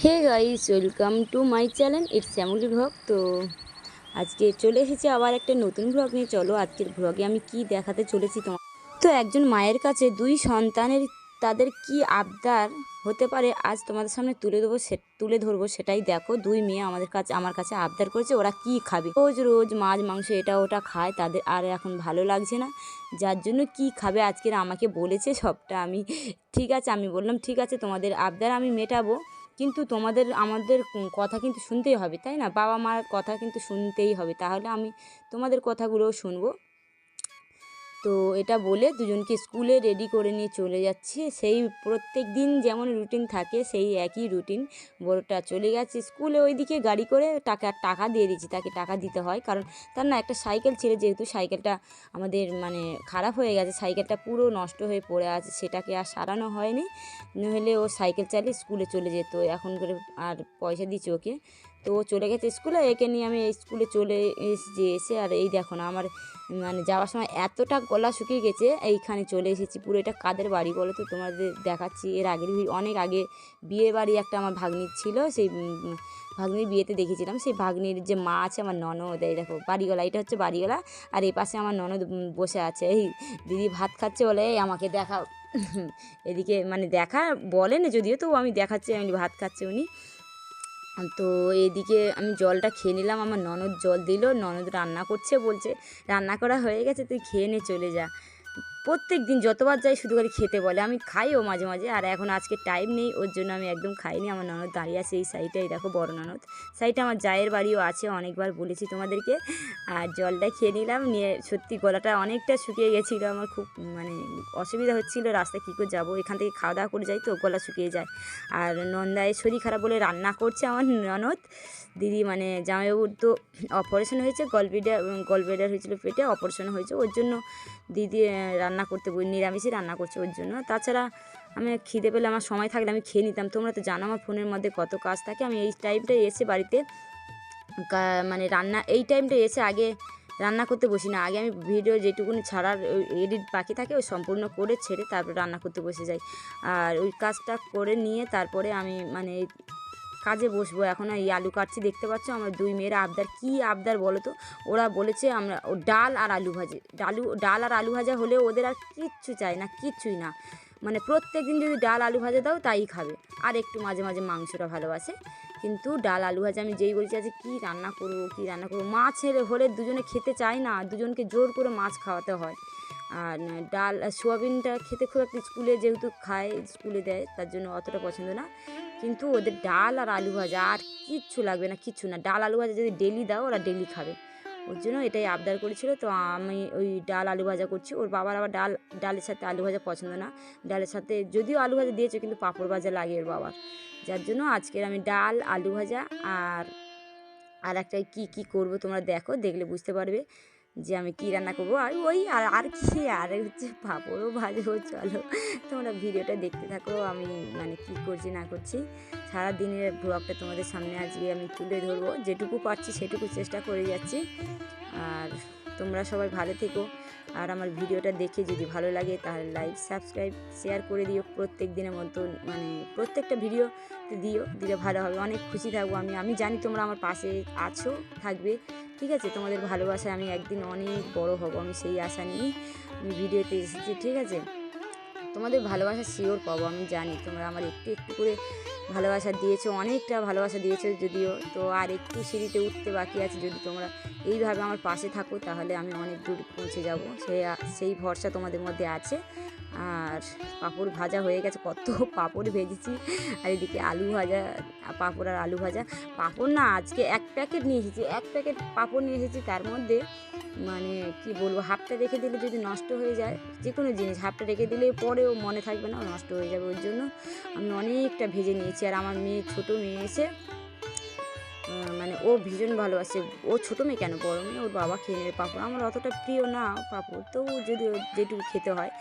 Hey guys, welcome to my channel it's Shyamli vlog. তো আজকে চলে এসেছি আবার একটা নতুন ভ্লগ নিয়ে। চলো আজকের ভ্লগে আমি কি দেখাতে চলেছি তোমার। তো একজন মায়ের কাছে দুই সন্তানের তাদের কি আবদার হতে পারে আজ তোমাদের সামনে তুলে ধরবো সেটাই দেখো। দুই মেয়ে আমার কাছে আবদার করেছে ওরা কি খাবে। রোজ রোজ মাছ মাংস এটা ওটা খায়, তাদের আর এখন ভালো লাগছে না, যার জন্য কি খাবে আজকের আমাকে বলেছে সবটা। ঠিক আছে, আমি বললাম ঠিক আছে তোমাদের আবদার আমি মেটাবো, কিন্তু আমাদের কথা কিন্তু শুনতেই হবে, তাই না? বাবা মার কথা কিন্তু শুনতেই হবে, তাহলে আমি তোমাদের কথাগুলোও শুনবো। তো এটা বলে দুজনকে স্কুলে রেডি করে নিয়ে চলে যাচ্ছি। সেই প্রত্যেক দিন যেমন রুটিন থাকে সেই একই রুটিন। বড়টা চলে গেছে স্কুলে, ওইদিকে গাড়ি করে টাকা দিয়ে দিচ্ছি, তাকে টাকা দিতে হয়, কারণ তার না একটা সাইকেল ছিল, যেহেতু সাইকেলটা আমাদের খারাপ হয়ে গেছে, সাইকেলটা পুরো নষ্ট হয়ে পড়ে আছে, সেটাকে আর সারানো হয়নি, নইলে ও সাইকেল চালিয়ে স্কুলে চলে যেত। এখন করে আর পয়সা দিচ্ছি ওকে, তো ও চলে গেছে স্কুলে, একে নিয়ে আমি স্কুলে চলে এসে আর এই দেখো না আমার যাওয়ার সময় এতটা গলা শুকিয়ে গেছে, এইখানে চলে এসেছি। পুরো এটা কাদের বাড়ি বলো তো, তোমাদের দেখাচ্ছি। এর আগের অনেক আগে বিয়ে বাড়ি একটা আমার ভাগ্নির ছিল, সেই ভাগ্নির বিয়েতে দেখেছিলাম। সেই ভাগ্নির যে মা আছে আমার ননদ, এই দেখো বাড়িওয়ালা, এটা হচ্ছে বাড়িওয়ালা, আর এই পাশে আমার ননদ বসে আছে। এই দিদি ভাত খাচ্ছে বলে এই আমাকে দেখাও এদিকে দেখা বলেন যদিও, তো আমি দেখাচ্ছি আমি ভাত খাচ্ছে উনি। তো এদিকে আমি জলটা খেয়ে নিলাম, আমার ননদ জল দিল, ননদ রান্না করছে, বলছে রান্না করা হয়ে গেছে তুই খেয়ে নে চলে যা। প্রত্যেক দিন যতবার যাই শুধু করে খেতে বলে, আমি খাইও মাঝে মাঝে, আর এখন আজকে টাইম নেই ওর জন্য আমি একদম খাইনি। আমার ননদ দাঁড়িয়ে আছে এই সাইডটাই, দেখো বড় ননদ সাইডটা, আমার জায়ের বাড়িও আছে, অনেকবার বলেছি তোমাদেরকে। আর জলটা খেয়ে নিলাম, নিয়ে সত্যি গলাটা অনেকটা শুকিয়ে গেছিলো, আমার খুব অসুবিধা হচ্ছিলো, রাস্তায় কী করে যাবো, এখান থেকে খাওয়া দাওয়া করে যাই তো গলা শুকিয়ে যায়। আর নন্দায় শরীর খারাপ বলে রান্না করছে আমার ননদ দিদি, জামাইবাবুর তো অপারেশন হয়েছে, গলব্লেডার হয়েছিল পেটে, অপারেশন হয়েছে, ওর জন্য দিদি রান্না করতে নিরামিষই রান্না করছে ওর জন্য। তাছাড়া আমি খিদে পেলে আমার সময় থাকলে আমি খেয়ে নিতাম, তোমরা তো জানো আমার ফোনের মধ্যে কত কাজ থাকে। আমি এই টাইমটায় এসে বাড়িতে রান্না এই টাইমটা এসে আগে রান্না করতে বসি না, আগে আমি ভিডিও যেটুকুনি ছাড়ার এডিট বাকি থাকে ওই সম্পূর্ণ করে ছেড়ে তারপর রান্না করতে বসে যাই। আর ওই কাজটা করে নিয়ে তারপরে আমি কাজে বসবো। এখন এই আলু কাটছি, দেখতে পাচ্ছ আমার দুই মেয়েরা আবদার, কি আবদার বলো তো। ওরা বলেছে আমরা ডাল আর আলু ভাজি, ডাল আর আলু ভাজা হলে ওদের আর কিচ্ছু চাই না, কিচ্ছুই না। প্রত্যেক দিন যদি ডাল আলু ভাজা দাও তাই খাবে, আর একটু মাঝে মাঝে মাংসটা ভালোবাসে, কিন্তু ডাল আলু ভাজা আমি যেই বলছি আজকে কী রান্না করবো, মাছ হলে দুজনে খেতে চায় না, দুজনকে জোর করে মাছ খাওয়াতে হয়। আর ডাল সোয়াবিনটা খেতে খুব একটা, স্কুলে যেহেতু খায় স্কুলে দেয় তার জন্য অতটা পছন্দ না, কিন্তু ওদের ডাল আর আলু ভাজা আর কিচ্ছু লাগবে না, কিচ্ছু না। ডাল আলু ভাজা যদি ডেলি দাও ওরা ডেলি খাবে, ওর জন্য এটাই আবদার করেছিল। তো আমি ওই ডাল আলু ভাজা করছি, ওর বাবার আবার ডালের সাথে আলু ভাজা পছন্দ না, ডালের সাথে যদিও আলু ভাজা দিয়েছে কিন্তু পাঁপড় ভাজা লাগে ওর বাবার, যার জন্য আজকের আমি ডাল আলু ভাজা আর একটা কী করবো তোমরা দেখো, দেখলে বুঝতে পারবে যে আমি কী রান্না করবো। আর আর কি আর হচ্ছে পাঁপড়ও ভাজবো। চলো তোমরা ভিডিওটা দেখতে থাকো, আমি কী করছি না করছি সারা দিনের ব্লগটা তোমাদের সামনে আজকে আমি তুলে ধরবো, যেটুকু পারছি সেটুকু চেষ্টা করে যাচ্ছি। আর তোমরা সবাই ভালো থেকো, আর আমার ভিডিওটা দেখে যদি ভালো লাগে তাহলে লাইক সাবস্ক্রাইব শেয়ার করে দিও, প্রত্যেক দিনের মতন প্রত্যেকটা ভিডিওতে দিলে ভালো হবে, অনেক খুশি থাকবো। আমি জানি তোমরা আমার পাশে আছো, থাকবে, ঠিক আছে? তোমাদের ভালোবাসায় আমি একদিন অনেক বড় হব, আমি সেই আশা নিয়ে আমি ভিডিওতে এসেছি, ঠিক আছে? তোমাদের ভালোবাসা শিওর পাবো, আমি জানি তোমরা আমার একটু একটু করে ভালোবাসা দিয়েছো, অনেকটা ভালোবাসা দিয়েছো যদিও, তো আর একটু সিঁড়িতে উঠতে বাকি আছে। যদি তোমরা এইভাবে আমার পাশে থাকো তাহলে আমি অনেক দূর পৌঁছে যাব, সেই ভরসা তোমাদের মধ্যে আছে। আর পাঁপড় ভাজা হয়ে গেছে, কত পাঁপড় ভেজেছি, আর এদিকে আলু ভাজা, পাঁপড় আর আলু ভাজা। পাঁপড় না আজকে 1 প্যাকেট নিয়ে এসেছি, 1 প্যাকেট পাঁপড় নিয়ে এসেছি, তার মধ্যে কি বলবো, হাফটা রেখে দিলে যদি নষ্ট হয়ে যায়, যে কোনো জিনিস হাফটা রেখে দিলে পরেও মনে থাকবে না, নষ্ট হয়ে যাবে, ওই জন্য আমি অনেকটা ভেজে নিয়েছি। আর আমার ছোটো মেয়ে এসে ও ভীষণ ভালোবাসে, ও ছোটো মেয়ে কেন বড় মেয়ে, ওর বাবা খেয়ে নেবে পাঁপড়, আমার অতটা প্রিয় না পাঁপড়, তো যদি যেটুকু খেতে হয়।